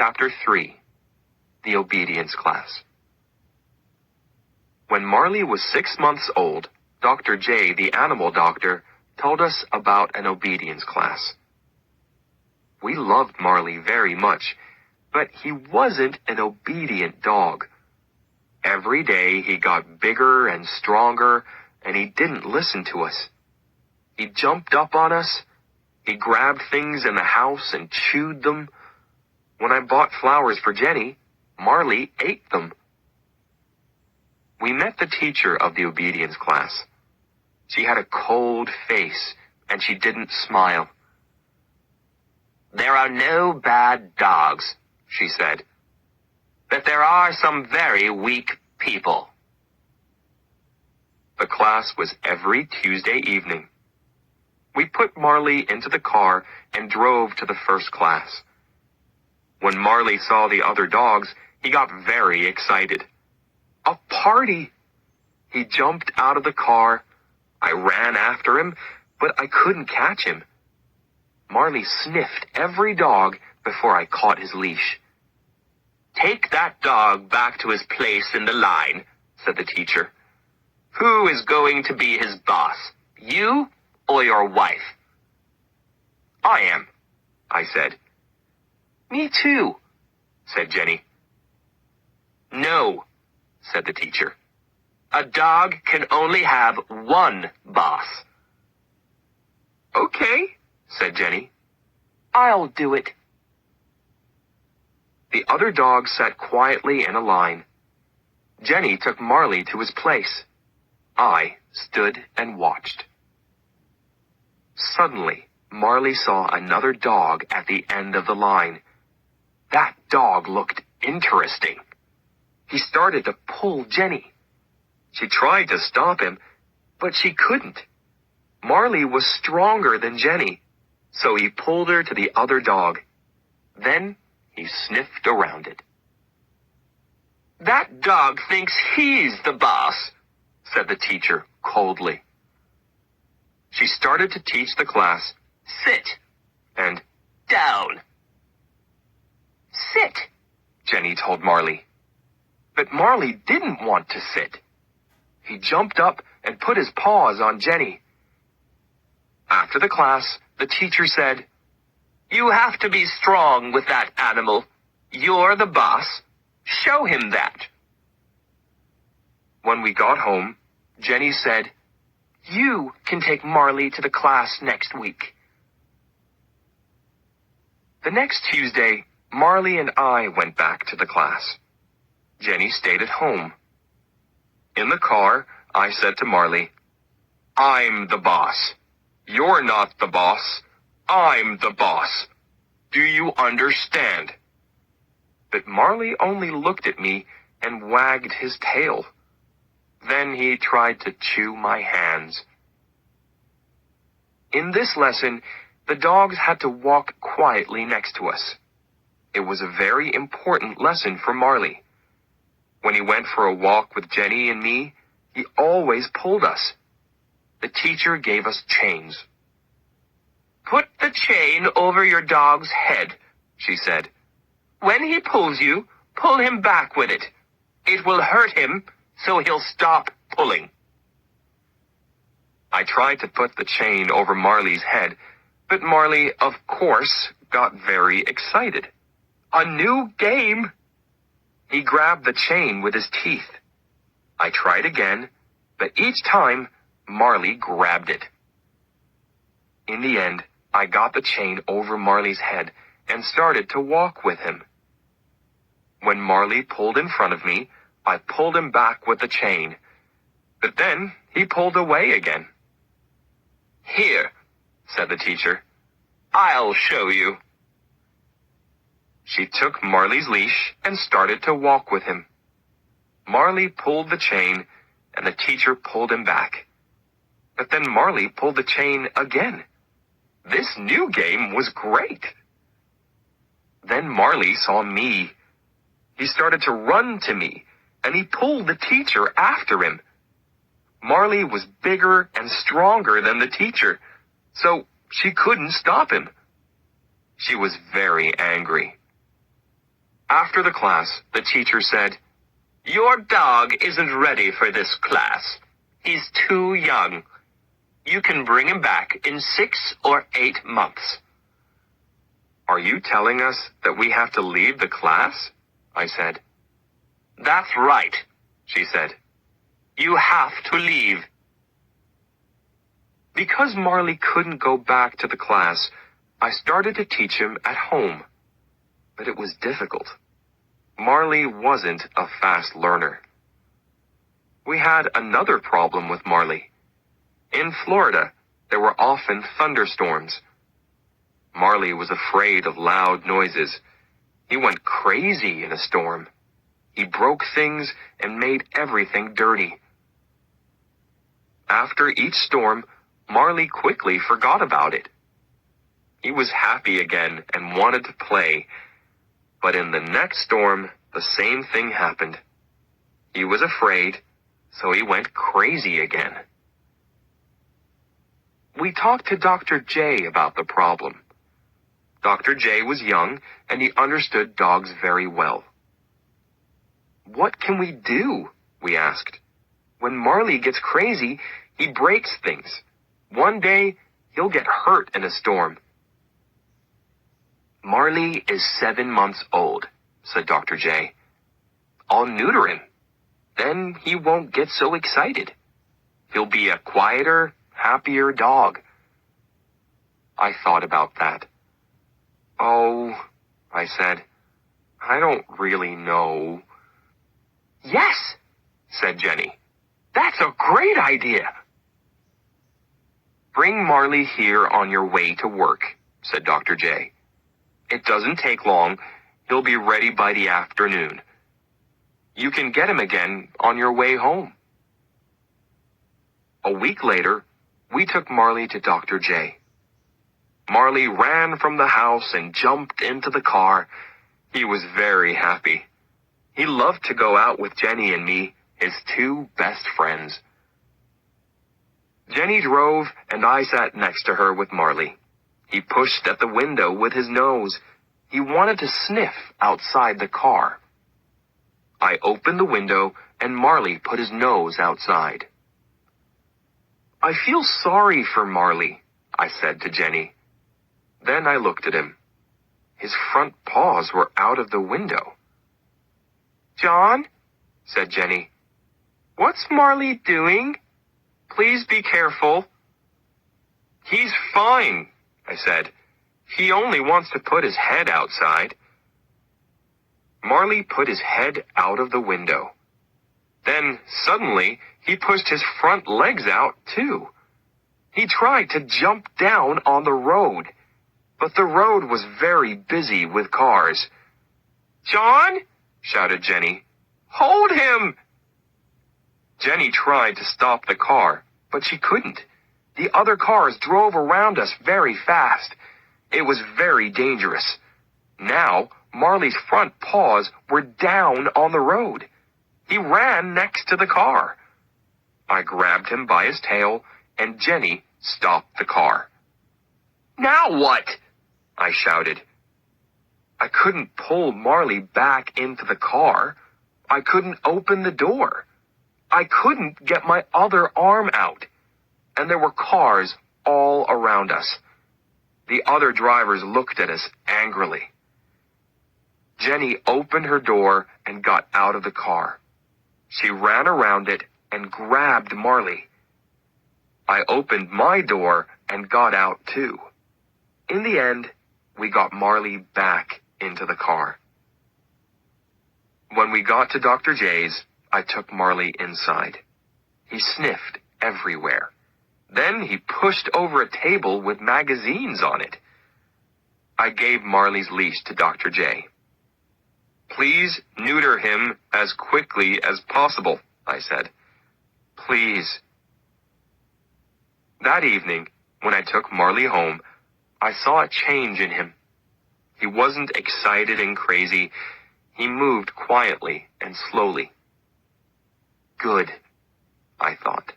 Chapter 3. The Obedience Class. When Marley was 6 months old, Dr. J, the animal doctor, told us about an obedience class. We loved Marley very much, but he wasn't an obedient dog. Every day he got bigger and stronger, and he didn't listen to us. He jumped up on us. He grabbed things in the house and chewed them. When I bought flowers for Jenny, Marley ate them. We met the teacher of the obedience class. She had a cold face, and she didn't smile. "There are no bad dogs," she said, "but there are some very weak people." The class was every Tuesday evening. We put Marley into the car and drove to the first class. When Marley saw the other dogs, he got very excited. A party! He jumped out of the car. I ran after him, but I couldn't catch him. Marley sniffed every dog before I caught his leash. "Take that dog back to his place in the line," said the teacher. "Who is going to be his boss, you or your wife?" "I am," I said. "Me too," said Jenny. "No," said the teacher. "A dog can only have one boss." "Okay," said Jenny. "I'll do it." The other dogs sat quietly in a line. Jenny took Marley to his place. I stood and watched. Suddenly, Marley saw another dog at the end of the line. That dog looked interesting. He started to pull Jenny. She tried to stop him, but she couldn't. Marley was stronger than Jenny, so he pulled her to the other dog. Then he sniffed around it. "That dog thinks he's the boss," said the teacher coldly. She started to teach the class, "Sit," and "Down." "Sit," Jenny told Marley. But Marley didn't want to sit. He jumped up and put his paws on Jenny. After the class, the teacher said, "You have to be strong with that animal. You're the boss. Show him that." When we got home, Jenny said, "You can take Marley to the class next week." The next Tuesday, Marley and I went back to the class. Jenny stayed at home. In the car, I said to Marley, "I'm the boss. You're not the boss. I'm the boss. Do you understand?" But Marley only looked at me and wagged his tail. Then he tried to chew my hands. In this lesson, the dogs had to walk quietly next to us. It was a very important lesson for Marley. When he went for a walk with Jenny and me, he always pulled us. The teacher gave us chains. "Put the chain over your dog's head," she said. "When he pulls you, pull him back with it. It will hurt him, so he'll stop pulling." I tried to put the chain over Marley's head, but Marley, of course, got very excited. A new game! He grabbed the chain with his teeth. I tried again, but each time, Marley grabbed it. In the end, I got the chain over Marley's head and started to walk with him. When Marley pulled in front of me, I pulled him back with the chain. But then he pulled away again. "Here," said the teacher. "I'll show you." She took Marley's leash and started to walk with him. Marley pulled the chain, and the teacher pulled him back. But then Marley pulled the chain again. This new game was great. Then Marley saw me. He started to run to me, and he pulled the teacher after him. Marley was bigger and stronger than the teacher, so she couldn't stop him. She was very angry. After the class, the teacher said, "Your dog isn't ready for this class. He's too young. You can bring him back in 6 or 8 months." "Are you telling us that we have to leave the class?" I said. "That's right," she said. "You have to leave." Because Marley couldn't go back to the class, I started to teach him at home. But it was difficult. Marley wasn't a fast learner. We had another problem with Marley. In Florida, there were often thunderstorms. Marley was afraid of loud noises. He went crazy in a storm. He broke things and made everything dirty. After each storm, Marley quickly forgot about it. He was happy again and wanted to play. But in the next storm, the same thing happened. He was afraid, so he went crazy again. We talked to Dr. J about the problem. Dr. J was young, and he understood dogs very well. "What can we do?" we asked. "When Marley gets crazy, he breaks things. One day, he'll get hurt in a storm." "Marley is 7 months old," said Dr. J. "I'll neuter him. Then he won't get so excited. He'll be a quieter, happier dog." I thought about that. "Oh," I said, "I don't really know." "Yes," said Jenny. "That's a great idea." "Bring Marley here on your way to work," said Dr. J. "It doesn't take long. He'll be ready by the afternoon. You can get him again on your way home." A week later, we took Marley to Dr. J. Marley ran from the house and jumped into the car. He was very happy. He loved to go out with Jenny and me, his 2 best friends. Jenny drove, and I sat next to her with Marley. He pushed at the window with his nose. He wanted to sniff outside the car. I opened the window, and Marley put his nose outside. "I feel sorry for Marley," I said to Jenny. Then I looked at him. His front paws were out of the window. "John," said Jenny, "what's Marley doing? Please be careful." "He's fine," I said. "He only wants to put his head outside." Marley put his head out of the window. Then, suddenly, he pushed his front legs out, too. He tried to jump down on the road, but the road was very busy with cars. "John," shouted Jenny, "hold him!" Jenny tried to stop the car, but she couldn't. The other cars drove around us very fast. It was very dangerous. Now, Marley's front paws were down on the road. He ran next to the car. I grabbed him by his tail, and Jenny stopped the car. "Now what?" I shouted. I couldn't pull Marley back into the car. I couldn't open the door. I couldn't get my other arm out. And there were cars all around us. The other drivers looked at us angrily. Jenny opened her door and got out of the car. She ran around it and grabbed Marley. I opened my door and got out too. In the end, we got Marley back into the car. When we got to Dr. J's, I took Marley inside. He sniffed everywhere. Then he pushed over a table with magazines on it. I gave Marley's leash to Dr. J. "Please neuter him as quickly as possible," I said. "Please." That evening, when I took Marley home, I saw a change in him. He wasn't excited and crazy. He moved quietly and slowly. Good, I thought.